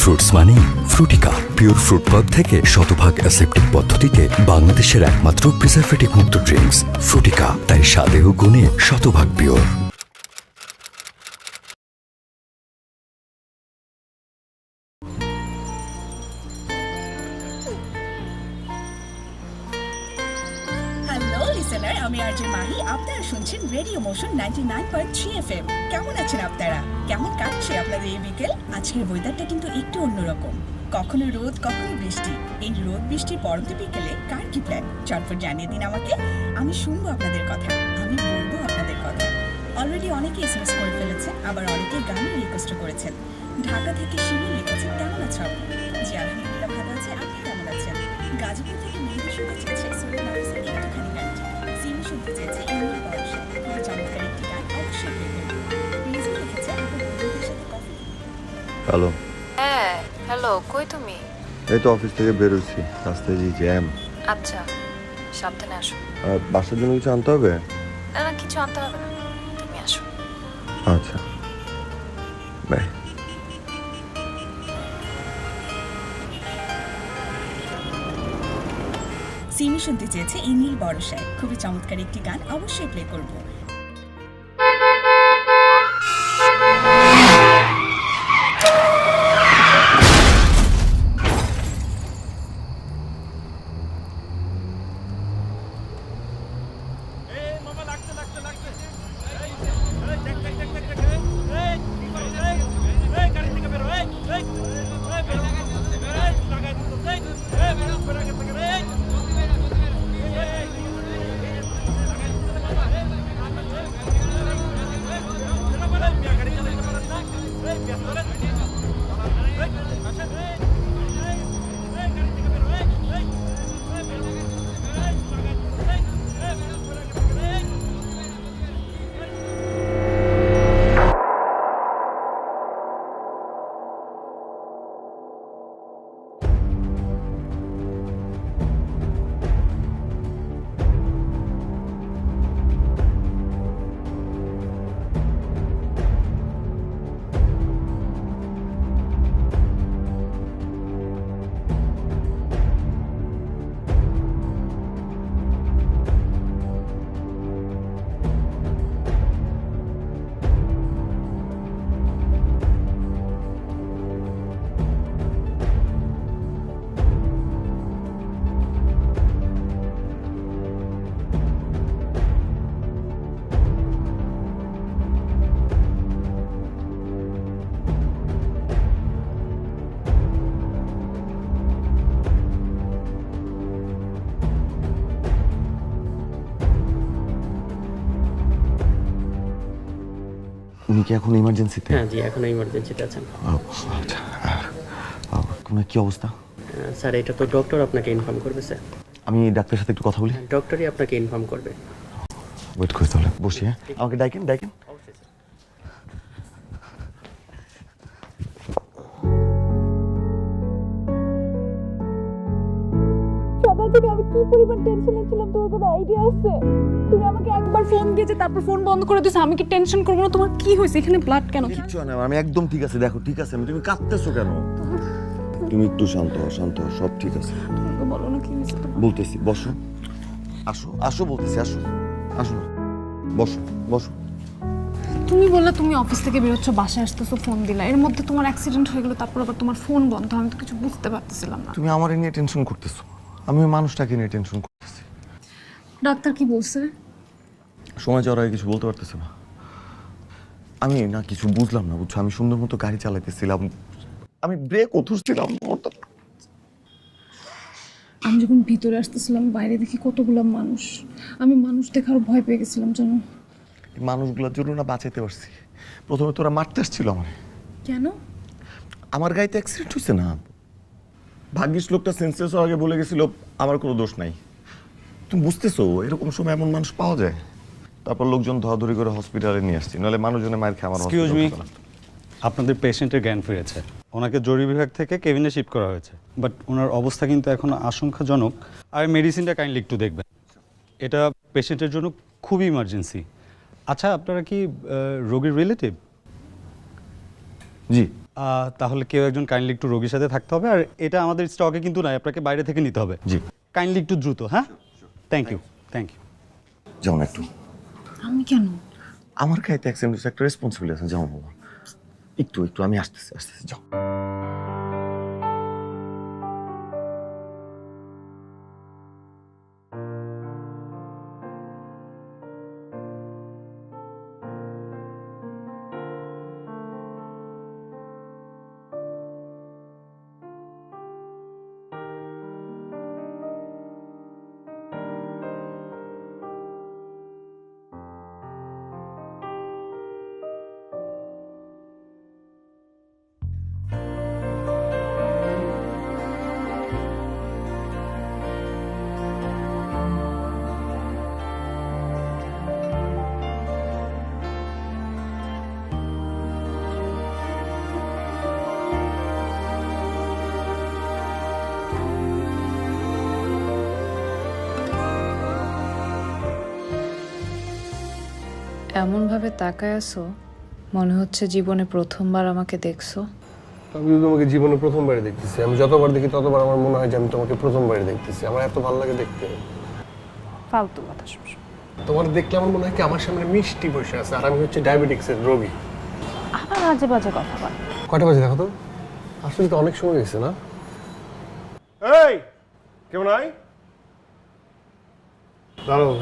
Fruits মানে Frutika, pure fruit pulp থেকে শতভাগ অ্যাসেপ্টিক পদ্ধতিতে বাংলাদেশের একমাত্র প্রিজারভেটিভ মুক্ত ড্রিঙ্কস ফ্রুটিকা, তাই স্বাদে ও গুণে শতভাগ পিওর। আমি আরজে মাহি, আপনারা শুনছেন রেডিও মোশন 99.3 FM। কেমন আছেন আপনারা? কেমন কাটছে আপনাদের এই বিকেল? আজকের ওয়েদারটা কিন্তু একটু অন্যরকম, কখনো রোদ কখনো বৃষ্টি। এই রোদ বৃষ্টির পরন্ত বিকেলে কার কি প্ল্যান চটপট জানিয়ে দিন আমাকে, আমি শুনবো আপনাদের কথা, আমি বলবো আপনাদের কথা। অলরেডি অনেকে এসএমএস করে ফেলেছে, আবার অনেকে গানও রিকোয়েস্ট করেছেন। ঢাকা থেকে শিমুল লিখেছেন, কেমন আছো আপনি? জি আলহামদুলিল্লাহ ভালো আছে, আপনি কেমন আছেন? গাজীপুর থেকে মেহেদি শুনতে চেয়েছে সুরেশ নাফিসের একটুখানি গানটি। সিমি শুনতে চেয়েছে ইন্দ্র বর্ষা, খুবই চমৎকার একটি গান, অবশ্যই দেখবেন। মিউজিক লিখেছে আপনার বন্ধুদের সাথে কফি। হ্যালো। হ্যাঁ হ্যালো, কই তুমি? এই তো অফিস থেকে বেরোচ্ছি, রাস্তায় যে জ্যাম। আচ্ছা সাবধানে আসো। বাসার জন্য কিছু আনতে হবে? না না কিছু আনতে হবে না, তুমি আসো। আচ্ছা বাই। সিমি শুনতে চেয়েছে ইন্দ্র বর্ষায়, খুবই চমৎকার একটি গান, অবশ্যই প্লে করবো। উনি কি এখন ইমার্জেন্সিতে? হ্যাঁ জি, এখন ইমার্জেন্সিতে আছেন। আপনার কি অবস্থা? স্যার এটা তো ডক্টর আপনাকে ইনফর্ম করবে স্যার। আমি ডাক্তারের সাথে একটু কথা বলি। ডক্টরই আপনাকে ইনফর্ম করবে। ওয়েট করে তাহলে বসি। হ্যাঁ আমাকে ডাকেন। সকাল থেকে আমি কি পরিমাণ টেনশনে ছিলাম, তোমার কোনো আইডিয়া আছে? তুমি আমাকে একবার ফোন দিয়েছে, তারপর ফোন বন্ধ করে দিয়েছো। আমি কি টেনশন করবো না? তোমার কি হয়েছে? এখানে ব্লাড কেন? কিচ্ছু না, আমি একদম ঠিক আছে। দেখো ঠিক আছে, তুমি কাঁদতেছো কেন? তুমি একটু শান্ত হও, সব ঠিক আছে। বলো না কি হয়েছে। বলতেছি বসো, আসো বলতেছি, আসো না, বসো। তুমি বললে তুমি অফিস থেকে বেরোচ্ছ, বাসায় আসতেছো, ফোন দিলা, এর মধ্যে তোমার অ্যাক্সিডেন্ট হয়ে গেল, তারপর আবার তোমার ফোন বন্ধ। আমি তো কিছু বুঝতে পারতেছিলাম না। তুমি আমার নিয়ে টেনশন করতেছো, আমি ওই মানুষটাকে নিয়ে টেনশন করতেছি। ডাক্তার কি বলছে? সময় যাওয়ার আগে কিছু বলতে পারতেছে না। আমি না কিছু বুঝলাম না, বুঝছো? আমি সুন্দর মতো গাড়ি চালাইতেছিলাম, আমি ব্রেক ধরছিলাম। আমি যখন ভিতরে আসতেছিলাম, বাইরে দেখি কতগুলো মানুষ। আমি মানুষ দেখার ভয় পেয়ে গেছিলাম জানো। মানুষগুলোর জন্য না বাঁচাইতে পারছি। প্রথমে তোরা মারতে আসছিল আমার। কেন? আমার গাড়িতে অ্যাক্সিডেন্ট হয়েছে না, ভাগ্যিস লোকটা সেন্সলেস হওয়ার আগে বলে গেছিল আমার কোনো দোষ নাই। তুমি বুঝতেছো এরকম সময় এমন মানুষ পাওয়া যায়? তারপর লোকজন ধরাধরি করে হসপিটালে নিয়ে আসছি, নাহলে মানুষজনে মার খেয়ে আমার। এক্সকিউজ মি, আপনাদের পেশেন্টের জ্ঞান ফিরেছে, ওনাকে জরুরি বিভাগ থেকে কেবিনে শিফট করা হয়েছে, বাট ওনার অবস্থা কিন্তু এখন আশঙ্কাজনক। আর মেডিসিনটা কাইন্ডলি একটু দেখবেন, এটা পেশেন্টের জন্য খুবই ইমার্জেন্সি। আচ্ছা আপনারা কি রোগীর রিলেটিভ? জি তাহলে কেউ একজন কাইন্ডলি একটু রোগীর সাথে থাকতে হবে, আর এটা আমাদের স্টকে কিন্তু নাই, আপনাকে বাইরে থেকে নিতে হবে। জি কাইন্ডলি একটু দ্রুত। হ্যাঁ, থ্যাংক ইউ। যাও না একটু, আমি কেন? আমার গাড়িতে অ্যাক্সিডেন্ট হয়েছে, একটা রেসপন্সিবিলিটি আছে, যাও বাবা একটু আমি আসতেছি যাও। এমনভাবে তাকায় আছো মনে হচ্ছে জীবনে প্রথমবার আমাকে দেখছো। আমি তো তোমাকে জীবনে প্রথমবার দেখতেছি। আমি যতবার দেখি ততবার আমার মনে হয় যে আমি তোমাকে প্রথমবার দেখতেছি। আমার এত ভালো লাগে দেখতে। ফালতু কথা শুনছ। তোমার দেখলে আমার মনে হয় কি আমার সামনে মিষ্টি বসে আছে, আর আমি হচ্ছে ডায়াবেটিক্সের রোগী। আবার বাজে বাজে কথা বল। কয়টা বাজে দেখো তো? আসলে তো অনেক সময় গেছে না? এই কেমন আই? দাঁড়াও,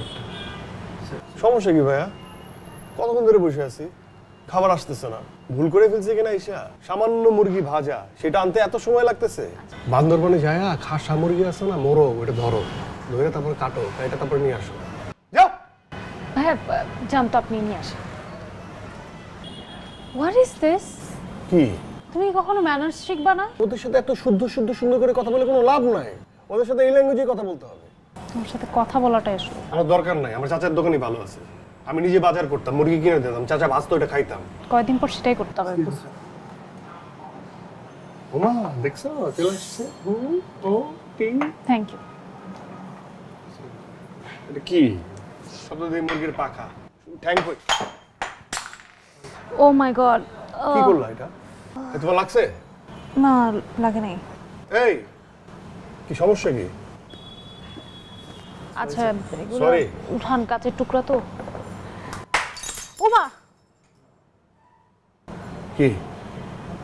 সমস্যা কি ভাইয়া? কতক্ষণ ধরে বসে আছি, খাবার আসতেছে না। ভুল করে ফেলছে কিনা ঈশা? সামান্য মুরগি ভাজা, সেটা আনতে এত সময় লাগতেছে? বান্দরবনে যায় খাসা মুরগি আছে না, মোরগ, ওটা ধরো, ধরে তারপর কাটো, এটা তারপর নিয়ে আসো। যাও ভাইয়া জান তো, আপনি নিয়ে আসেন। What is this? কি তুমি কখনো ম্যানার্স শিখবা না? ওদের সাথে এত শুদ্ধ সুন্দর করে কথা বলে কোনো লাভ নাই। ওদের সাথে এই ল্যাঙ্গুয়েজে কথা বলতে হবে। তোমার সাথে কথা বলাটাই আসলে আমার দরকার নাই, আমার চাচার দোকানই ভালো আছে। আমি নিজে বাজার করতাম, মুরগি কিনে দিতাম, চাচা ভাজতো, এটা খাইতাম। কয়েকদিন পর সেটাই করতে হবে। ওমা দেখছো চলে আসছে। Thank you. এটা কি শব্দ দিয়ে? মুরগির পাখা, ঠ্যাং কই? Oh my God. কি করলা এটা? তোমার লাগছে? না লাগে নাই। এই কি সমস্যা কি? আচ্ছা এগুলো Sorry. উঠান, কাচের টুকরা তো। ওমা কি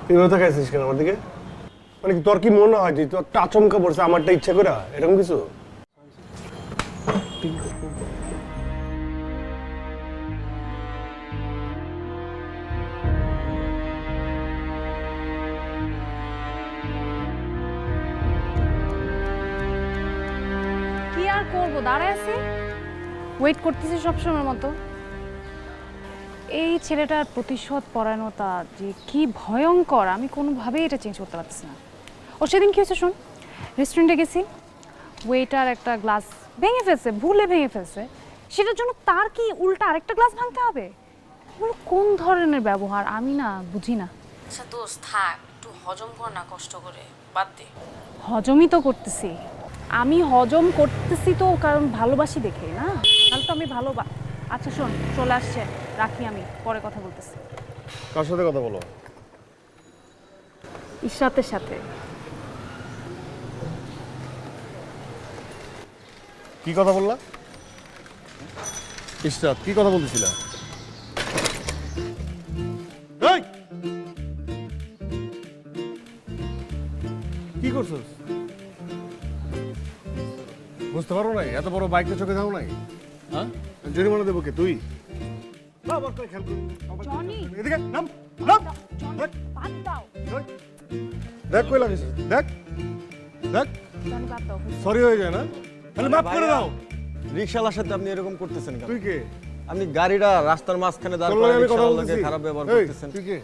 তুই কথা খাইছিস কেন আমার দিকে? মানে কি তোর কি মনে হয় যে তোর আচমকা পড়ছে আমারটা ইচ্ছা করে এরকম কিছু? কি আর করবো, দাঁড়ায় আছি, ওয়েট করতেছি সবসময়ের মতো। এই ছেলেটার প্রতিশোধ পরায়ণতা যে কি ভয়ঙ্কর, আমি কোনোভাবেই এটা চেঞ্জ করতে পারছি না। ও সেদিন কি হয়েছে শোন, রেস্টুরেন্টে গেছি, ওয়েটার একটা গ্লাস ভেঙে ফেলছে, ভুলে ভেঙে ফেলছে, সেটার জন্য তার কি উল্টা আরেকটা গ্লাস ভাঙতে হবে? এগুলো কোন ধরনের ব্যবহার আমি না বুঝি না। আচ্ছা দোস্ত থাক, একটু হজম কর না, কষ্ট করে বাদ দে। হজমই তো করতেছি আমি, হজম করতেছি তো কারণ ভালোবাসি দেখে না, তাহলে তো আমি আচ্ছা শোন, চলে আসছে, রাখি, আমি পরে কথা বলতেছি। কার সাথে কথা বলো? ইশরাতের সাথে। কি কথা বললা? ইশরাত কি কথা বলতেছিলা? এই কি করছস? বুঝতে পারো নাই? এত বড় বাইকটা চোখে দাও নাই? হ্যাঁ, জরিমানা দেবো কে? তুই জনি, এদিকে নাম নাম। জনি বাদ দাও, দেখ কই লাগিস, দেখ দেখ, জনি বাদ দাও। সরি হয়ে যায় না? তাহলে মাফ করে দাও। রিকশাওয়ালার সাথে আপনি এরকম করতেছেন কেন? তুই কে? আপনি গাড়িটা রাস্তার মাঝখানে দাঁড় তোর করে লগে আমি কথা রিকশাওয়ালার বলতেছি। লগে খারাপ ব্যবহার এই, করতেছেন। তুই কে?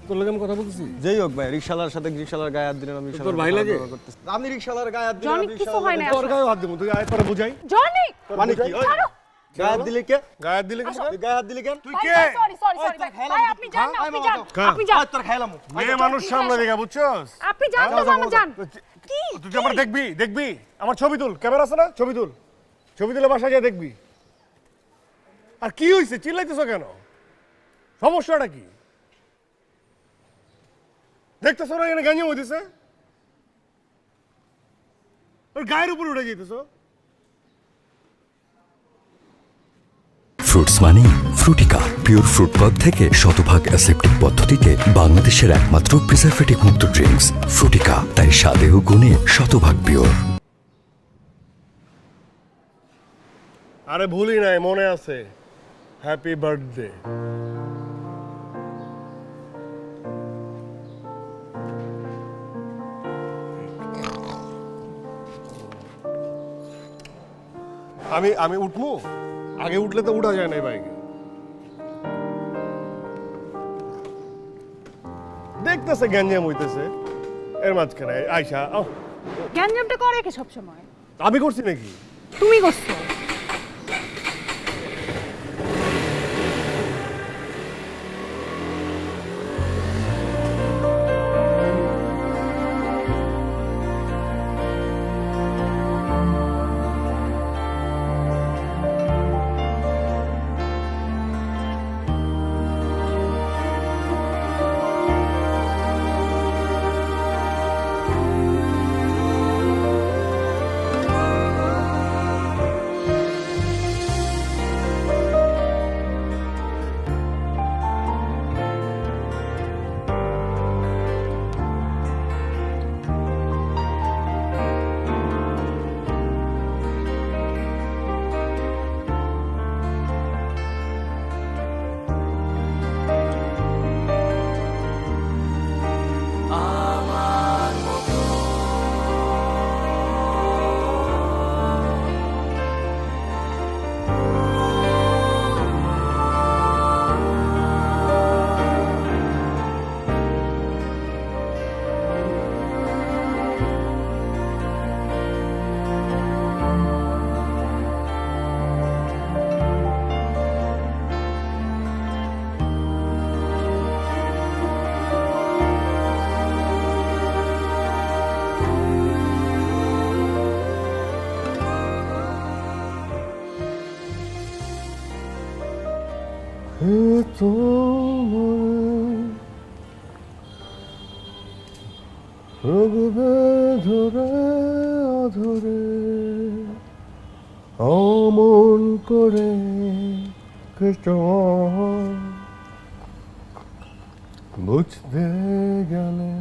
তোর লগে আমি কথা বলতেছি। যেই হোক ভাই, রিকশাওয়ালার সাথে রিকশাওয়ালার গায়ে হাত দিলেন, আমি তোর রিকশাওয়ালার ভাই খারাপ লাগে? ব্যবহার করতেছেন। আপনি রিকশাওয়ালার গায়ে হাত দিলেন, জনি আমি কিছু হয় না, তোর গায়ে হাত দেবো, তুই আয় পরে বুঝাই। জনি মানে কি? ওই, গায়ে হাত দিলে কে? গায়ে হাত দিলে কেন? তুই গায়ে হাত দিলে কেন? তুই কে? সরি সরি সরি ভাই, আপনি যান না, আপনি যান, খা। আপনি যান, তোর খাইলাম। মেয়ে মানুষ সামনে দেখা, বুঝছস? আপনি যান তো, মামা যান। কি তুই যে আমার দেখবি দেখবি, আমার ছবি তুল, ক্যামেরা আছে না? ছবি তুল, ছবি তুলে বাসায় গিয়ে দেখবি। আর কি হয়েছে, চিল্লাইতেছ কেন? সমস্যাটা কি? দেখতেছ না এখানে গাঞ্জাম হইতেছে? ওর গায়ের উপর উঠে যেতেছো। ফ্রুটস মানে ফ্রুটিকা পিওর ফ্রুট পদ থেকে শতভাগ অ্যাসেপ্টিক পদ্ধতিতে বাংলাদেশের একমাত্র প্রিজারভেটিভ মুক্ত ড্রিঙ্কস ফ্রুটিকা, তাই স্বাদে ও গুণে শতভাগ পিওর। আরে ভুলি নাই, মনে আছে। Happy birthday. আমি উঠবো? আগে উঠলে তো উঠা যায় না বাইকে। দেখতেছে গ্যাঞ্জাম হইতেছে, এর মাঝখানে আয়শা গ্যাঞ্জামটা করে কে সব সময়? আমি করছি নাকি? তুমি করছো। ধরে অধরে অমন করে বুঝতে গেলে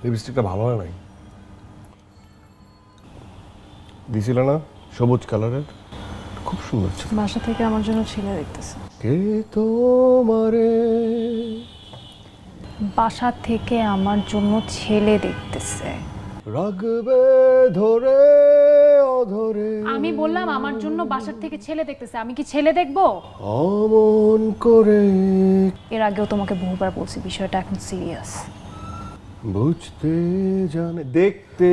লিপস্টিকটা ভালো হয় নাই। দিছিল না সবুজ কালারের, খুব সুন্দর ছিল। বাসা থেকে আমার জন্য ছেলে দেখতেছে। কে তোমারে বাসা থেকে আমার জন্য ছেলে দেখতেছে। রাগবে ধরে অধরে। আমি বললাম আমার জন্য বাসার থেকে ছেলে দেখতেছে, আমি কি ছেলে দেখবো? অমন করে এর আগেও তোমাকে বহুবার বলছি, বিষয়টা এখন সিরিয়াস। বুঝতে জানে, দেখতে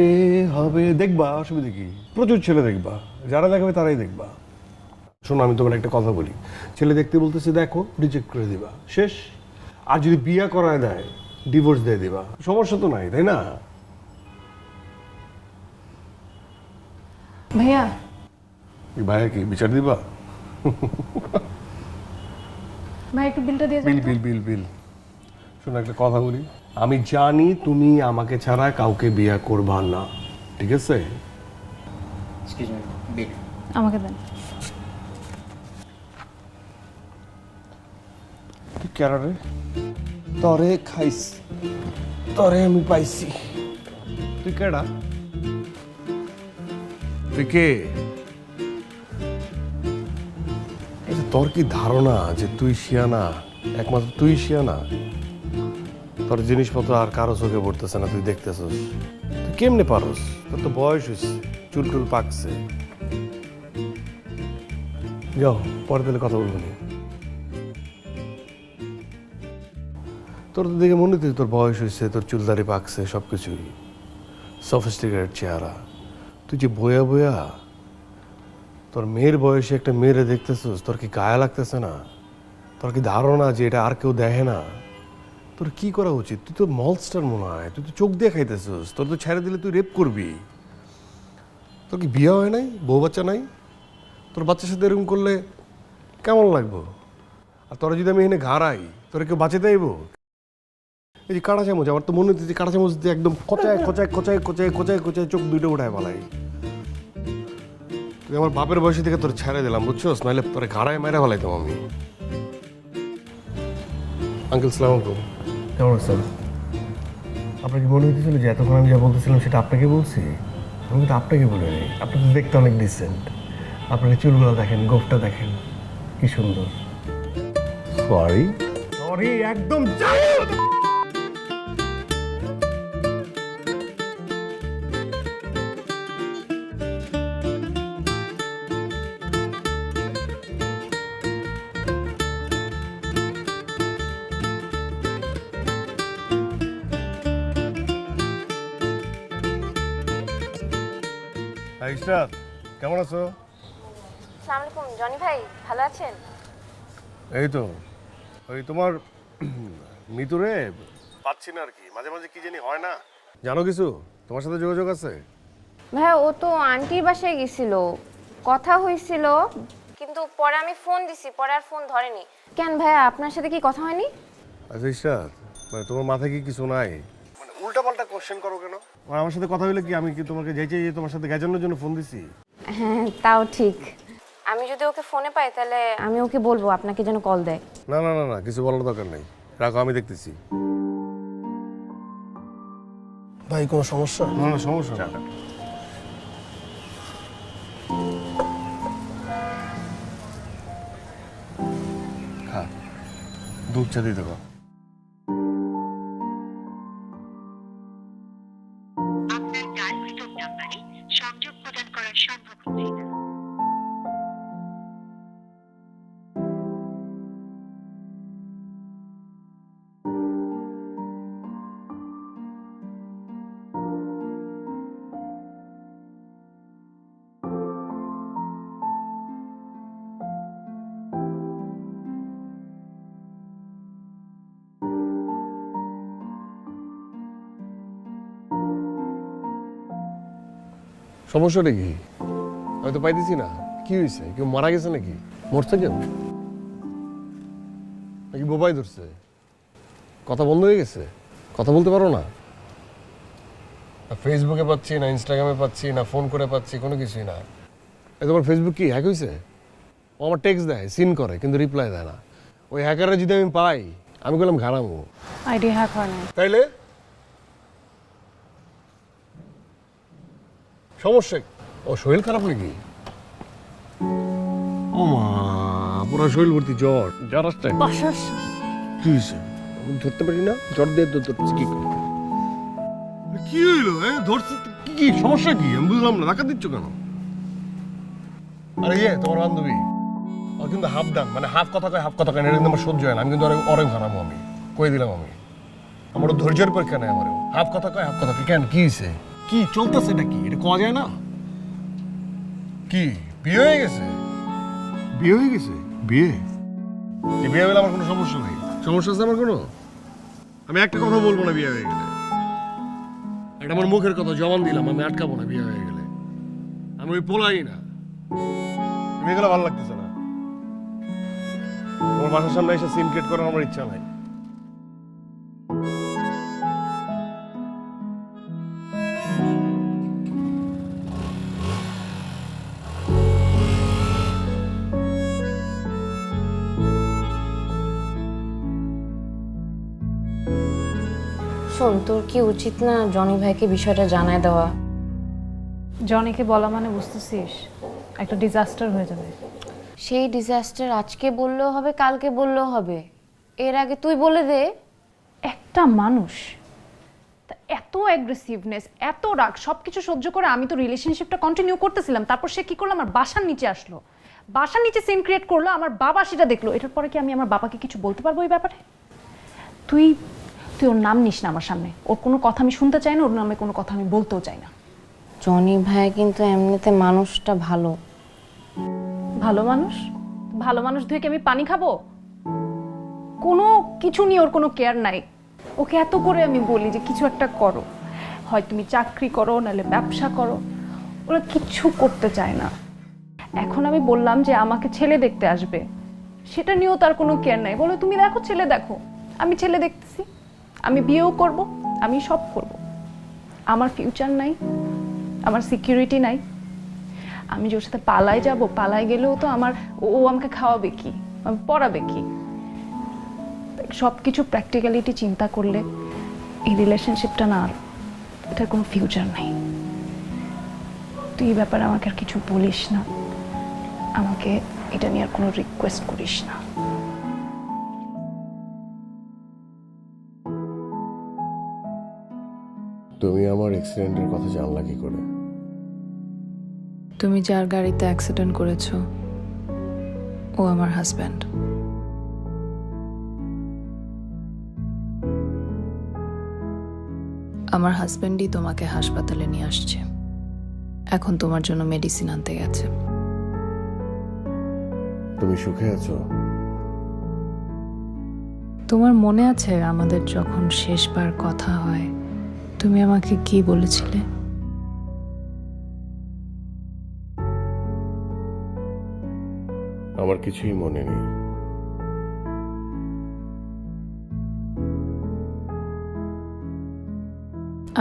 হবে। দেখবা, অসুবিধা কি? প্রচুর ছেলে দেখবা, যারা দেখাবে তারাই দেখবা। শোনো, আমি তোমার একটা কথা বলি। ছেলে দেখতে বলতেছে, দেখো, রিজেক্ট করে দিবা, শেষ। আর যদি বিয়ে করায় দেয়, ডিভোর্স দিয়ে দিবা, সমস্যা তো নাই, তাই না? ভাইয়া, ভাইয়া কি বিচার দিবা? ভাই একটু বিলটা দিয়ে বিল বিল বিল বিল। শোনো, একটা কথা বলি। আমি জানি তুমি আমাকে ছাড়া কাউকে বিয়ে করবা না, ঠিক আছে? আমাকে দেন। তুই কেরারে তরে খাইস, তরে আমি পাইছি। তুই কেডা? তুই কে? তোর কি ধারণা যে তুই শিয়ানা, একমাত্র তুই শিয়ানা? তোর জিনিসপত্র আর কারো চোখে পড়তেছে না, তুই দেখতেছস। তুই কেমনে পারস? তোর তো বয়স হয়েছে, চুল টুল পাকছে। যাও, পরে দিলে কথা বলবো না। তোর তো দেখে মনে হচ্ছে তোর বয়স হয়েছে, তোর চুলদারি পাকছে, সবকিছুই সফিস্টিকেটেড চেহারা। তুই যে বয়া বয়া তোর মেয়ের বয়সে একটা মেয়েরে দেখতেছিস, তোর কি গায়ে লাগতেছে না? তোর কি ধারণা যে এটা আর কেউ দেখে না? তোর কি করা উচিত? তুই তো মলস্টার মনে হয়, তুই তো চোখ দিয়ে খাইতেছিস। তোর তো ছেড়ে দিলে তুই রেপ করবি। তোর কি বিয়ে হয় নাই? বউ বাচ্চা নাই? তোর বাচ্চার সাথে এরকম করলে কেমন লাগবো? আর তোরা যদি আমি এখানে ঘাড়াই, তোরা কেউ বাঁচাতে আইব? এই যে কাঁটা চামচ, আমার তো মনে হচ্ছে যে কাঁটা চামচ দিয়ে একদম কোচায় কোচায় কোচায় কোচায় কোচায় কোচায় চোখ দুইটা উঠায় পালাই। তুই আমার বাপের বয়সে থেকে তোর ছেড়ে দিলাম বুঝছোস, নাহলে তোর ঘাড়ায় মেরে ফেলাইতাম আমি। আঙ্কেল সালাম আলাইকুম, কেমন আছেন? আপনার কি মনে হইতেছিল যে এতক্ষণ আমি যা বলতেছিলাম সেটা আপনাকে বলছি? আমি কিন্তু আপনাকে বলে নেই। আপনি তো দেখতে অনেক ডিসেন্ট। আপনার চুলগুলো দেখেন, গোফটা দেখেন, কি সুন্দর। সরি সরি, একদম ইশরাত, কেমন আছো? আসসালামু আলাইকুম জনি ভাই, ভালো আছেন? এই তো ওই তোমার মিতুরে পাচ্ছি না আর কি, মাঝে মাঝে কি জানি হয় না। জানো কিছু, তোমার সাথে যোগাযোগ আছে? ভাই ও তো আন্টির বাসায় গেছিল, কথা হয়েছিল, কিন্তু পরে আমি ফোন দিছি, পরে আর ফোন ধরেনি। কেন ভাইয়া, আপনার সাথে কি কথা হয়নি? আচ্ছা ইশরাত, মানে তোমার মাথায় কি কিছু নাই? মানে উল্টাপাল্টা কোশ্চেন করো কেন? মানে আমার সাথে কথা হইলে কি আমি কি তোমাকে যাইতে তোমার সাথে গেজানোর জন্য ফোন দিছি? হ্যাঁ তাও ঠিক। আমি যদি ওকে ফোনে পাই তাহলে আমি ওকে বলবো আপনাকে যেন কল দেয়। না না না না, কিছু বলার দরকার নেই, রাখো, আমি দেখতেছি। ভাই কোনো সমস্যা? না না সমস্যা না। হ্যাঁ, দুধ চা দিয়ে দেবো। আপনার ডায়াল স্টোর নাম্বারে সংযোগ প্রদান করা সম্ভব হচ্ছে না। সমস্যাটা কি? আমি তো পাইতেছি না। কি হয়েছে? কেউ মারা গেছে নাকি? মরছে কেউ নাকি বোবাই ধরছে? কথা বন্ধ হয়ে গেছে? কথা বলতে পারো না? ফেসবুকে পাচ্ছি না, ইনস্টাগ্রামে পাচ্ছি না, ফোন করে পাচ্ছি, কোনো কিছুই না। এই তোমার ফেসবুক কি হ্যাক হয়েছে? ও আমার টেক্সট দেয়, সিন করে, কিন্তু রিপ্লাই দেয় না। ওই হ্যাকারে যদি আমি পাই, আমি বললাম ঘাড়ামো। আইডি হ্যাক হয় না। তাইলে সমস্যা? ও শরীর খারাপ নাকি? ও মা, পুরো শরীর ভর্তি জ্বর। জ্বর আসছে? কি হয়েছে? আমি ধরতে পারি না, জ্বর দিয়ে ধরতেছি কি করে? কি হইলো? ধরছি কি? সমস্যা কি? আমি বুঝলাম না, ধাক্কা দিচ্ছ কেন? আরে ইয়ে তোমার বান্ধবী, ও কিন্তু হাফ ডান, মানে হাফ কথা কয় হাফ কথা কয় না, এটা কিন্তু আমার সহ্য হয় না। আমি কিন্তু অরেক হারামো, আমি কয়ে দিলাম। আমি আমার ধৈর্যের পরীক্ষা নেই, আমার হাফ কথা কয় হাফ কথা কয়। কেন, কি হয়েছে? কি চলতেছে এটা? কি এটা কোয়া যায় না? কি বিয়ে হয়ে গেছে? বিয়ে হয়ে গেছে? বিয়ে বিয়ে হলে আমার কোনো সমস্যা নাই। সমস্যা আছে আমার কোনো? আমি একটা কথা বলবো না বিয়ে হয়ে গেলে। এটা আমার মুখের কথা, জবান দিলাম, আমি আটকাবো না বিয়ে হয়ে গেলে। আমি ওই পোলাই না। বিয়ে গেলে ভালো লাগতেছে না। তোমার বাসার সামনে এসে সিন ক্রিয়েট করার আমার ইচ্ছা নাই। শোন, তোর কি উচিত না জনি ভাইকে বিষয়টা জানায় দেওয়া? জনিকে বলা মানে বুঝতেছিস একটা ডিজাস্টার হয়ে যাবে। সেই ডিজাস্টার আজকে বললেও হবে, কালকে বললেও হবে, এর আগে তুই বলে দে। একটা মানুষ তা এত অ্যাগ্রেসিভনেস, এত রাগ, সব কিছু সহ্য করে আমি তো রিলেশনশিপটা কন্টিনিউ করতেছিলাম। তারপর সে কি করলো? আমার বাসার নিচে আসলো, বাসার নিচে সিন ক্রিয়েট করলো, আমার বাবা সেটা দেখলো। এটার পরে কি আমি আমার বাবাকে কিছু বলতে পারবো এই ব্যাপারে? তুই তুই ওর নাম নিস না আমার সামনে। ওর কোনো কথা আমি শুনতে চাই না, ওর নামে কোনো কথা আমি বলতেও চাই না। জনি ভাই কিন্তু এমনিতে মানুষটা ভালো। ভালো মানুষ? ভালো মানুষ ধুয়ে কি আমি পানি খাবো? কোনো কিছু নিয়ে ওর কোনো কেয়ার নাই। ওকে এত করে আমি বলি যে কিছু একটা করো, হয় তুমি চাকরি করো, নাহলে ব্যবসা করো, ওরা কিচ্ছু করতে চায় না। এখন আমি বললাম যে আমাকে ছেলে দেখতে আসবে, সেটা নিয়েও তার কোনো কেয়ার নাই। বলো তুমি দেখো, ছেলে দেখো। আমি ছেলে দেখতেছি, আমি বিয়েও করব, আমি সব করব। আমার ফিউচার নাই, আমার সিকিউরিটি নাই। আমি যে ওর সাথে পালায় যাব, পালায় গেলেও তো ও আমাকে খাওয়াবে কি, আমি পড়াবে কি? সব কিছু প্র্যাকটিক্যালিটি চিন্তা করলে এই রিলেশনশিপটা না, এটার কোনো ফিউচার নাই। তুই এই ব্যাপারে আমাকে আর কিছু বলিস না, আমাকে এটা নিয়ে আর কোনো রিকোয়েস্ট করিস না। তুমি আমার অ্যাক্সিডেন্টের কথা জানলা কি করে? তুমি যার গাড়িতে অ্যাক্সিডেন্ট করেছো ও আমার হাজব্যান্ড। আমার হাজব্যান্ডই তোমাকে হাসপাতালে নিয়ে আসছে, এখন তোমার জন্য মেডিসিন আনতে গেছে। তুমি সুখে আছো? তোমার মনে আছে আমাদের যখন শেষবার কথা হয় তুমি আমাকে কি বলেছিলে? আমার কিছুই মনে নেই।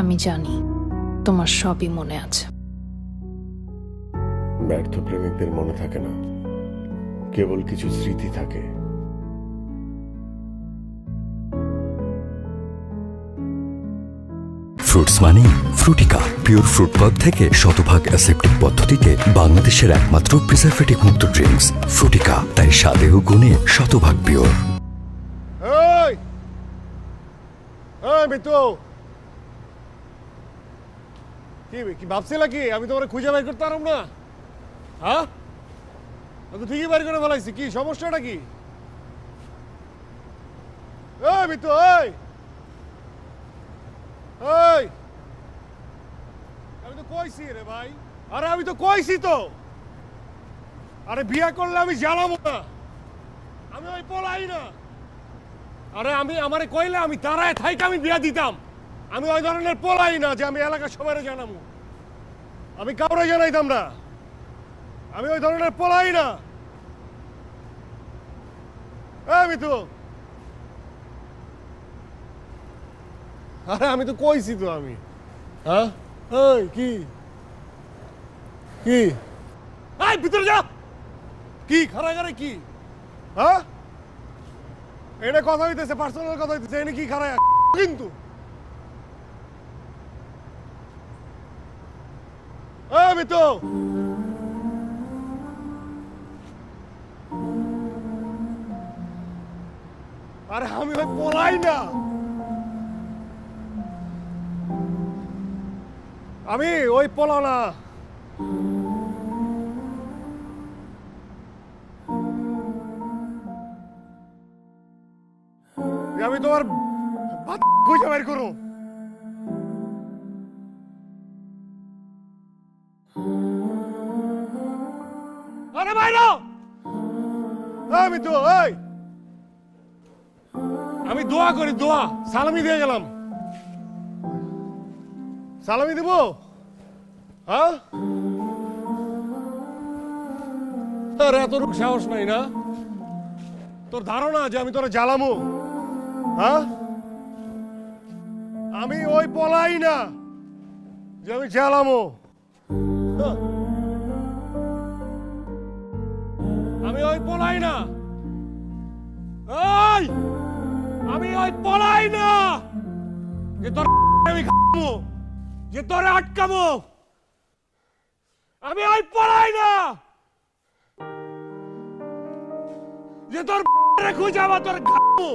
আমি জানি তোমার সবই মনে আছে। ব্যর্থ প্রেমিকদের মনে থাকে না, কেবল কিছু স্মৃতি থাকে। ফ্রুটস মানে ফ্রুটিকা, পিওর ফ্রুট পদ থেকে শতভাগ অ্যাসেপ্টিক পদ্ধতিতে বাংলাদেশের একমাত্র প্রিজারভেটিভ মুক্ত ড্রিঙ্কস ফ্রুটিকা, তাই স্বাদে ও গুণে শতভাগ পিওর। এই এই মিতু, কি ভাবছিলা কি আমি তোমার খুঁজে বের করতে পারব না? হ্যাঁ, আমি তো ঠিকই বের করে ফেলাইছি। কি সমস্যাটা কি? এই মিতু, এই এই, আমি তো কইছি রে ভাই, আরে আমি তো কইছি তো, আরে বিয়ে করলে আমি জ্বালাবো না, আমি ওই পলাই না। আরে আমারে কইলে আমি দাঁড়ায় থাইকে আমি বিয়া দিতাম। আমি ওই ধরনের পলাই না যে আমি এলাকার সবাই জানাবো, আমি কাউরে জানাইতাম না। আমি ওই ধরনের পলাই না। আমি তো, আরে আমি তো কইছি তো আমি। হ্যাঁ, এই কি কি, এই ভিতরে যা। কি খারাগারে কি? হ্যাঁ, এটা কথা হইতেছে, পার্সোনাল কথা হইতেছে, এনে কি খারাপ কিন্তু? আমি তো আরে আমি ওই পলাই না, আমি ওই পলা না। আমি তোমার খুঁজে বের করো। আরে বাইরো, আমি তো এই, আমি দোয়া করি, দোয়া সালামি দিয়ে গেলাম। সালামি দিব? হ্যাঁ, তোর এত রূপ সাহস নাই না? তোর ধারণা যে আমি তোরা জ্বালামো? হ্যাঁ, আমি ওই পলাই না যে আমি জ্বালামো। আমি ওই পলাই না, আমি ওই পলাই না যে তোর আমি খাবো, যে তোরে আটকাবো। আমি ওই পলাই না যে তোর খুঁজে আবার তোর খাবো।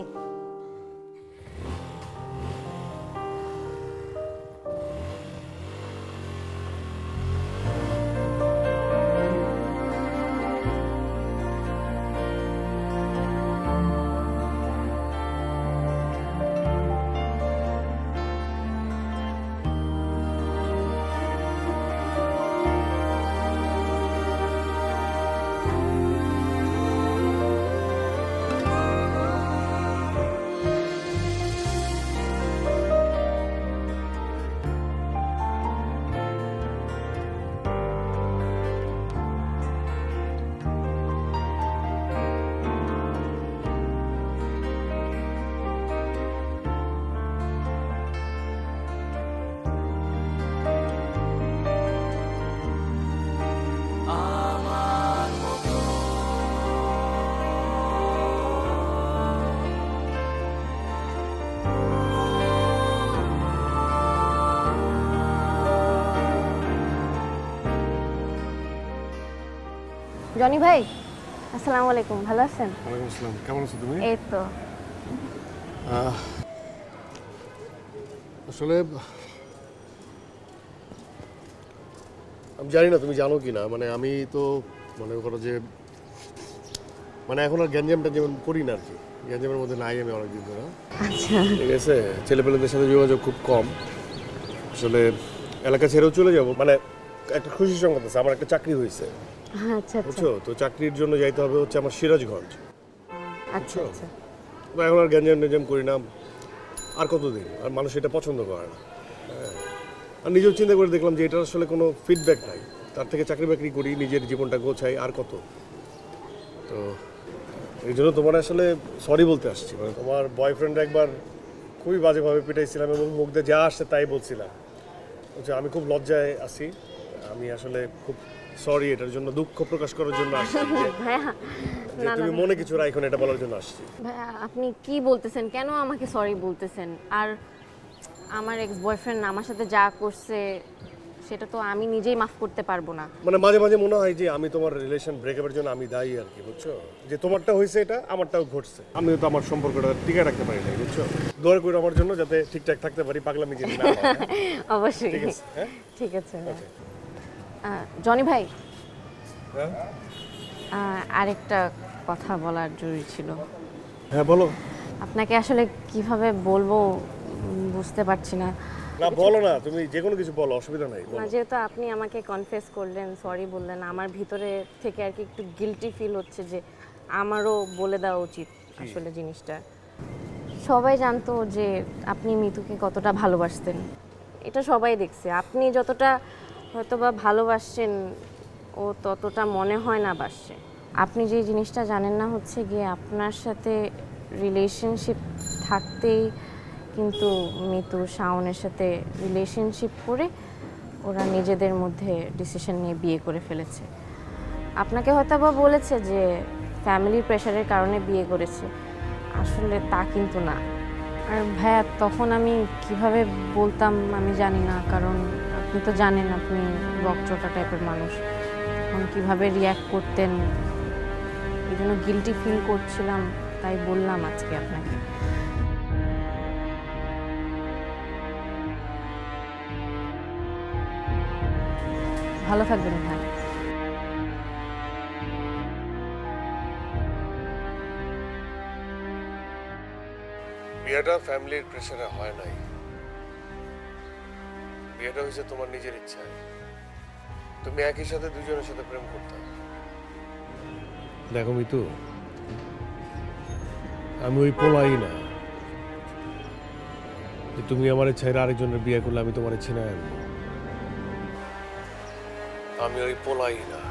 জনি ভাই, আসসালামু আলাইকুম, ভালো আছেন? ওয়ালাইকুম আসসালাম, কেমন আছো তুমি? এই তো। আসলে আমি জানি না তুমি জানো কি না, মানে আমি তো মনে করো যে মানে এখন আর গ্যাঞ্জামটা যেমন করি না আর কি, গ্যাঞ্জামের মধ্যে নাই আমি অনেকদিন ধরে। আচ্ছা, ঠিক আছে, ছেলেপেলেদের সাথে যোগাযোগ খুব কম। আসলে এলাকা ছেড়েও চলে যাব, মানে একটা খুশির সংবাদ আছে, আমার একটা চাকরি হয়েছে। আচ্ছা আচ্ছা বুঝছো তো, চাকরির জন্য যাইতে হবে হচ্ছে আমার সিরাজগঞ্জ। আচ্ছা আচ্ছা। তো এখন আর গ্যাঞ্জাম করি না আর কতদিন, আর মানুষ এটা পছন্দ করে না। হ্যাঁ, আর নিজেও চিন্তা করে দেখলাম যে এটার আসলে কোনো ফিডব্যাক নাই, তার থেকে চাকরি বাকরি করি, নিজের জীবনটা গোছাই, আর কত। তো এই জন্য তোমার আসলে সরি বলতে আসছি, মানে তোমার বয়ফ্রেন্ড একবার খুবই বাজেভাবে পিটাইছিলাম এবং মুখ দিয়ে যা আসছে তাই বলছিলাম। আচ্ছা, আমি খুব লজ্জায় আছি, আমি আসলে খুব সরি, এটার জন্য দুঃখ প্রকাশ করার জন্য আসছি ভাইয়া, যে তুমি মনে কিছু রাখো না, এটা বলার জন্য আসছি। ভাইয়া আপনি কি বলতেছেন? কেন আমাকে সরি বলতেছেন? আর আমার এক্স বয়ফ্রেন্ড আমার সাথে যা করছে সেটা তো আমি নিজেই মাফ করতে পারবো না। মানে মাঝে মাঝে মনে হয় যে আমি তোমার রিলেশন ব্রেকআপের জন্য আমি দায়ী আর কি, বুঝছো? যে তোমারটা হয়েছে এটা, আমারটাও ঘটছে, আমিও তো আমার সম্পর্কটা টিকে রাখতে পারি না, বুঝছো? দোয়া করে আমার জন্য যাতে ঠিকঠাক থাকতে পারি, পাগলামি যেন না হয়। অবশ্যই, ঠিক আছে, হ্যাঁ? ঠিক আছে। জনি ভাই, হ্যাঁ আরেকটা কথা বলার জরুরি ছিল। হ্যাঁ বলো। আপনাকে আসলে কিভাবে বলবো বুঝতে পারছি না। না বলো না, তুমি যে কোনো কিছু বলো, অসুবিধা নাই, না, বলো। যেহেতু আপনি আমাকে কনফেস করলেন, সরি বললেন, আমার ভিতরে থেকে আর কি একটু গিল্টি ফিল হচ্ছে যে আমারও বলে দেওয়া উচিত আসলে জিনিসটা। সবাই জানতো যে আপনি মিতুকে কতটা ভালোবাসতেন, এটা সবাই দেখছে। আপনি যতটা হয়তো বা ভালোবাসছেন ও ততটা মনে হয় না বাসছে। আপনি যে জিনিসটা জানেন না হচ্ছে গিয়ে আপনার সাথে রিলেশনশিপ থাকতেই কিন্তু মিতু শাওনের সাথে রিলেশনশিপ করে ওরা নিজেদের মধ্যে ডিসিশন নিয়ে বিয়ে করে ফেলেছে। আপনাকে হয়তো বা বলেছে যে ফ্যামিলির প্রেশারের কারণে বিয়ে করেছে, আসলে তা কিন্তু না। আর ভাইয়া, তখন আমি কিভাবে বলতাম আমি জানি না, কারণ আপনি তো জানেন আপনি বকচটা টাইপের মানুষ, তখন কীভাবে রিয়্যাক্ট করতেন এই জন্য গিল্টি ফিল করছিলাম, তাই বললাম আজকে আপনাকে। ভালো থাকবেন ভাই। বিয়েটা ফ্যামিলির প্রেসারে হয় নাই, বিয়েটা হয়েছে তোমার নিজের ইচ্ছায়। তুমি একই সাথে দুজনের সাথে প্রেম করতে। দেখো মিতু, আমি ওই পোলাই না যে তুমি আমার ছেড়ে আরেকজনের বিয়ে করলে আমি তোমার ছিনে আনবো। আমি ওই পোলাই না,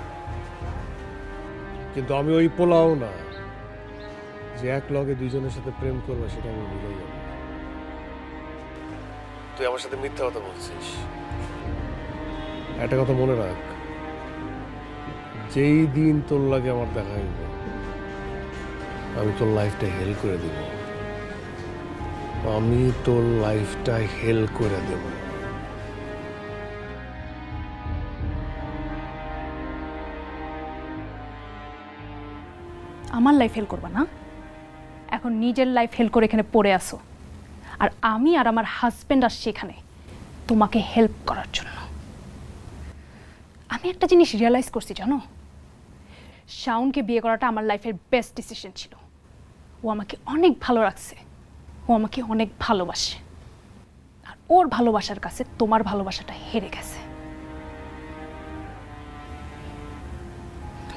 কিন্তু আমি ওই পোলাও না যে এক লগে দুইজনের সাথে প্রেম করবে, সেটা আমি বুঝাই যাবো। তুই আমার সাথে মিথ্যা কথা বলছিস, একটা কথা মনে রাখ, যেই দিন তোর লাগে আমার দেখা হইব আমি তোর লাইফটা হেল করে দেব, আমি তোর লাইফটা হেল করে দেব। আমার লাইফ হেল করবা না, এখন নিজের লাইফ হেল করে এখানে পড়ে আসো, আর আমি আর আমার হাজব্যান্ড আসছি এখানে তোমাকে হেল্প করার জন্য। আমি একটা জিনিস রিয়েলাইজ করছি জানো, শাওনকে বিয়ে করাটা আমার লাইফের বেস্ট ডিসিশন ছিল। ও আমাকে অনেক ভালো রাখছে, ও আমাকে অনেক ভালোবাসে, আর ওর ভালোবাসার কাছে তোমার ভালোবাসাটা হেরে গেছে।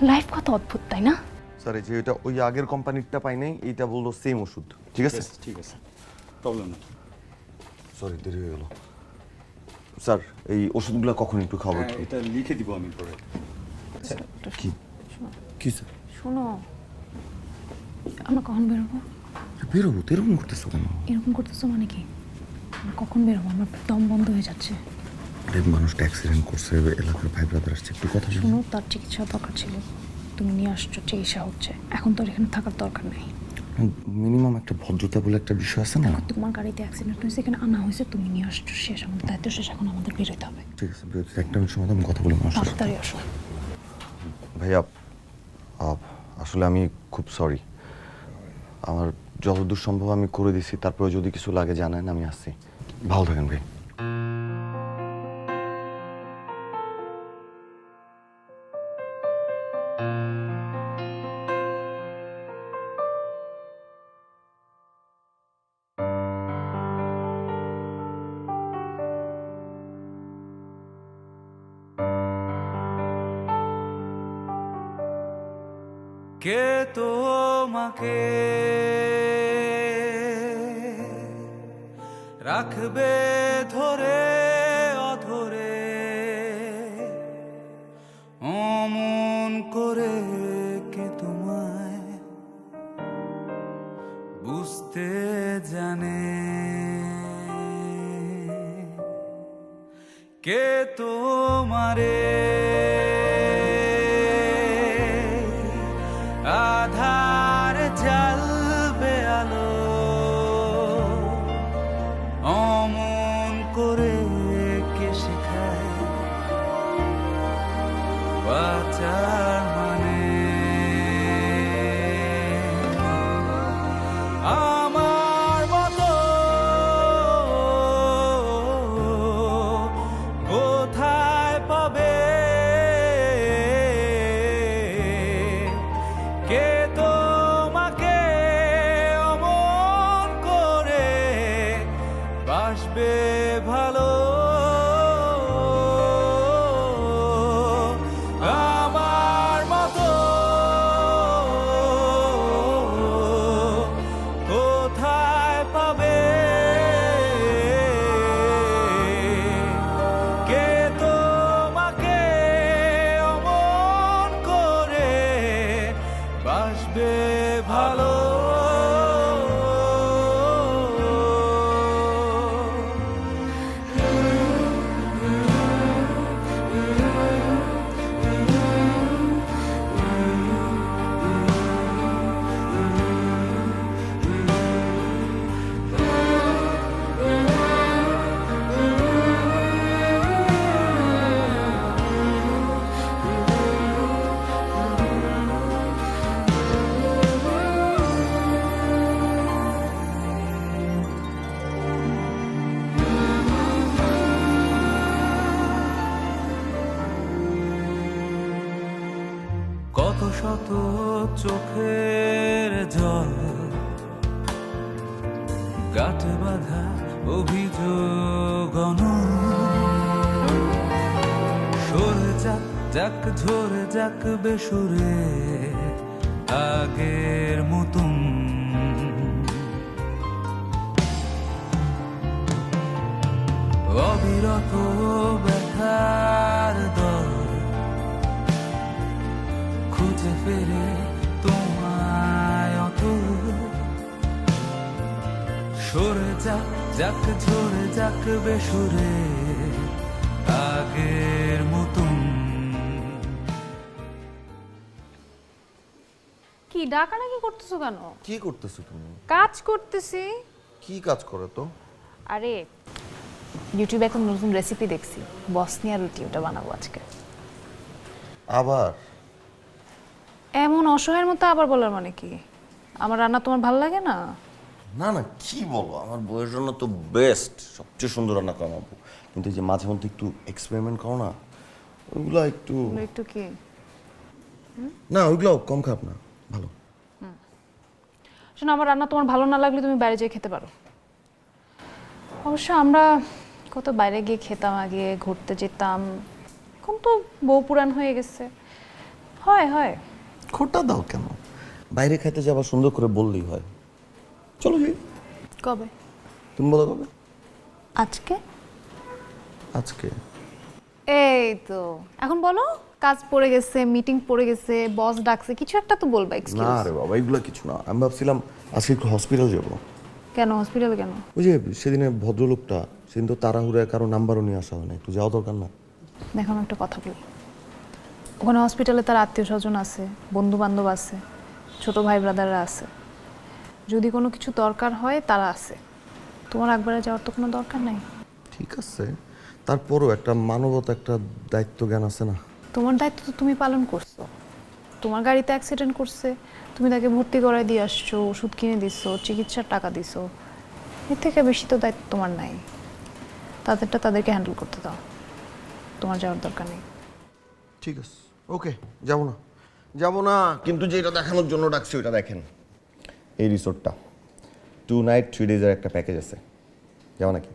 লাইফ কত অদ্ভুত, তাই না? স্যার এই যে এটা ওই আগের কোম্পানিরটা পাই নাই, এইটা বললো সেম ওষুধ, ঠিক আছে? ঠিক আছে, প্রবলেম না। সরি দেরি হয়ে গেল স্যার। এই ওষুধগুলো কখন একটু খাবো? এটা লিখে দিব আমি পরে। কি কি স্যার? শোনো, আমরা কখন বেরোবো? বেরোবো তো, এরকম করতেছো কেন? এরকম করতেছো মানে কি? আমরা কখন বেরোবো? আমার দম বন্ধ হয়ে যাচ্ছে। মানুষটা অ্যাক্সিডেন্ট করছে, এলাকার ভাই ব্রাদার আসছে, একটু কথা শোনো, তার চিকিৎসা দরকার ছিল, তুমি নিয়ে আসছো, চিকিৎসা হচ্ছে, এখন তো এখানে থাকার দরকার নেই। মিনিমাম একটা ভদ্রতা বলে একটা বিষয় আছে না? তোমার গাড়িতে অ্যাক্সিডেন্ট হয়েছে, এখানে আনা হয়েছে, তুমি নিয়ে আসছো, শেষ, আমাদের দায়িত্ব শেষ, এখন আমাদের বেরোতে হবে। ঠিক আছে, একটা মিনিট সময় আমি কথা বলে আসছি। তাড়াতাড়ি আসো। ভাইয়া আসলে আমি খুব সরি, আমার যতদূর সম্ভব আমি করে দিছি, তারপরে যদি কিছু লাগে জানেন আমি আসছি। ভালো থাকেন ভাই। কে তোমাকে রাখবে ধরে অধরে, অমন করে কে তোমায় বুঝতে জানে, কে তোমারে আধার জ্বালবে আলো, অমন করে কে শেখায় বাঁচার মানে। আমার মতো কোথায় পাবে কে তোমাকে অমন করে বাসবে ভালো। আমার মতো কোথায় পাবে কে তোমাকে অমন করে বাসবে ভালো। কত শত চোখের জল গাঁটে বাঁধা অভিযোগ, সরে যাক যাক ঝরে যাক বেসুরে আগের মতন, অবিরত ব্যথার দল খুঁজে ফেরে তোমায় অত, সরে যাক যাক ঝরে যাক বেসুরে আগের মতন। কি ডাকাডাকি করতেছো কেন? কি করতেছো তুমি? কাজ করতেছি। কি কাজ করো তো? আরে ইউটিউবে এখন নতুন রেসিপি দেখছি, বসনিয়া রুটি, ওটা বানাবো আজকে। আবার এমন অসহায়ের মতো আবার বলার মানে কি? আমার রান্না তোমার ভালো লাগে না? না না, কি বলো, আমার বউয়ের জন্য তো বেস্ট, সবচেয়ে সুন্দর রান্না করো আমার বউ। কিন্তু এই যে মাঝে মধ্যে একটু এক্সপেরিমেন্ট করো না, ওইগুলো একটু একটু কি না, ওইগুলো কম খারাপ না, ভালো। শোনো, আমার রান্না তোমার ভালো না লাগলে তুমি বাইরে যেয়ে খেতে পারো। অবশ্য আমরা কত বাইরে গিয়ে খেতাম, আগে ঘুরতে যেতাম, এখন তো বউ পুরান হয়ে গেছে। হয় হয়, খোটা দাও কেন? বাইরে খাইতে যাবা সুন্দর করে বললেই হয়। চলো যাই। কবে? তুমি বলো কবে? আজকে। আজকে? এই তো এখন বলো, কাজ পড়ে গেছে, মিটিং পড়ে গেছে, বস ডাকছে, কিছু একটা তো বলবা। এক্সকিউজ। না রে বাবা, এগুলো কিছু না। আমি ভাবছিলাম আজকে একটু হসপিটাল যাবো। কেন হসপিটালে কেন? ওই যে সেদিনে ভদ্রলোকটা, সেদিন তো তাড়াহুড়ায় কারো নাম্বারও নিয়ে আসা হয় না, একটু যাওয়া দরকার না? দেখো আমি একটা কথা বলি, ওখানে হসপিটালে তার আত্মীয় স্বজন আছে, বন্ধু বান্ধব আছে, ছোট ভাই ব্রাদাররা আছে, যদি কোনো কিছু দরকার হয় তারা আছে। তোমার একবারে যাওয়ার তো কোনো দরকার নাই। ঠিক আছে, তারপরও একটা মানবতা, একটা দায়িত্ব জ্ঞান আছে না? তোমার দায়িত্ব তো তুমি পালন করছো, তোমার গাড়িতে অ্যাক্সিডেন্ট করছে, তুমি তাকে ভর্তি করায় দিয়ে আসছো, ওষুধ কিনে দিছো, চিকিৎসার টাকা দিছো, এর থেকে বেশি তো দায়িত্ব তোমার নাই। তাদেরটা তাদেরকে হ্যান্ডেল করতে দাও, তোমার যাওয়ার দরকার নেই। ঠিক আছে, ওকে, যাবো না, কিন্তু যেটা দেখানোর জন্য ডাকছি ওইটা দেখেন। এই রিসোর্টটা 2 নাইট 3 ডেজের একটা প্যাকেজ আছে, যাও নাকি?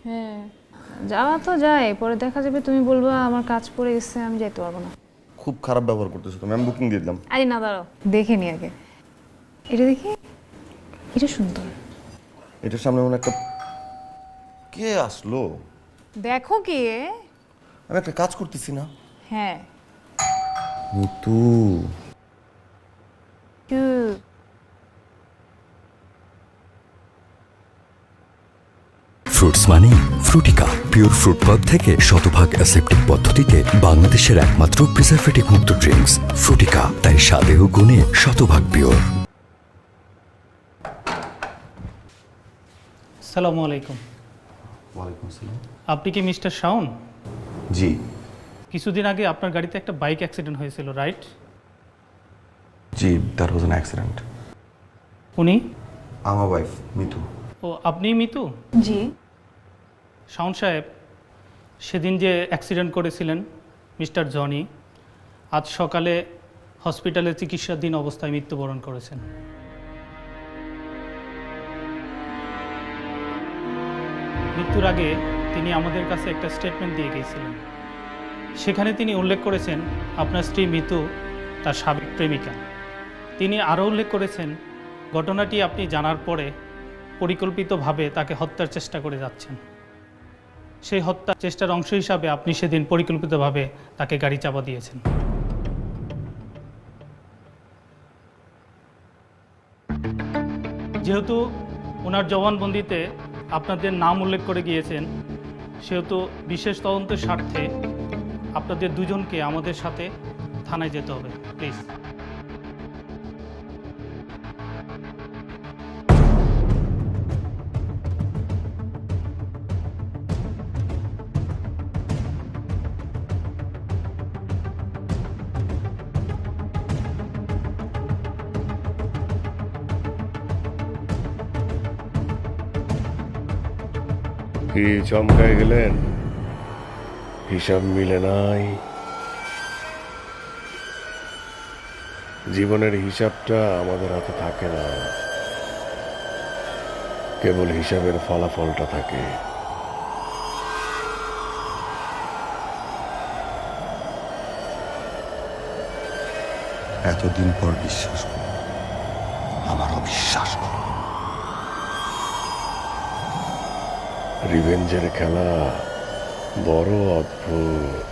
হ্যাঁ, যাওয়া তো যায়, পরে দেখা যাবে তুমি বলবা আমার কাজ পড়ে গেছে, আমি যাইতে পারবো না। খুব খারাপ ব্যবহার করতেছো তুমি, আমি বুকিং দিয়ে দিলাম। আরে না, দাঁড়াও, দেখে নি আগে। এটা দেখি, এটা সুন্দর। এটার সামনে মনে একটা কে আসলো? দেখো কি, আমি একটা কাজ করতেছি না? হ্যাঁ মিতু। ফ্রুটস মানে ফ্রুটিকা, পিওর ফ্রুট পাল্প থেকে শতভাগ অ্যাসেপ্টিক পদ্ধতিতে বাংলাদেশের একমাত্র প্রিজারভেটিভ মুক্ত ড্রিঙ্কস ফ্রুটিকা, তাই স্বাদে ও গুণে শতভাগ পিওর। আসসালামু আলাইকুম। ওয়ালাইকুম আসসালাম। আপনি কি মিস্টার শাওন? জি। কিছুদিন আগে আপনার গাড়িতে একটা বাইক অ্যাক্সিডেন্ট হয়েছিল, right? G, that was an accident. উনি? আমার ওয়াইফ মিতু। ও, আপনি মিতু? জি। শাওন সাহেব, সেদিন যে অ্যাক্সিডেন্ট করেছিলেন মিস্টার জনি, আজ সকালে হসপিটালে চিকিৎসাধীন অবস্থায় মৃত্যুবরণ করেছেন। মৃত্যুর আগে তিনি আমাদের কাছে একটা স্টেটমেন্ট দিয়ে গিয়েছিলেন। সেখানে তিনি উল্লেখ করেছেন আপনার স্ত্রী মিতু তার সাবেক প্রেমিকা। তিনি আরও উল্লেখ করেছেন ঘটনাটি আপনি জানার পরে পরিকল্পিতভাবে তাকে হত্যার চেষ্টা করে যাচ্ছেন। সেই হত্যা চেষ্টার অংশ হিসাবে আপনি সেদিন পরিকল্পিতভাবে তাকে গাড়ি চাপা দিয়েছেন। যেহেতু ওনার জবানবন্দিতে আপনাদের নাম উল্লেখ করে গিয়েছেন, সেহেতু বিশেষ তদন্তের স্বার্থে আপনাদের দুজনকে আমাদের সাথে থানায় যেতে হবে, প্লিজ। কি চমকায় গেলেন? হিসাব মিলে নাই। জীবনের হিসাবটা আমাদের হাতে থাকে না, কেবল হিসাবের ফলাফলটা থাকে। এতদিন পর বিশ্বাস করো, আমার অবিশ্বাস করো। রিভেঞ্জের খেলা বড় অদ্ভুত।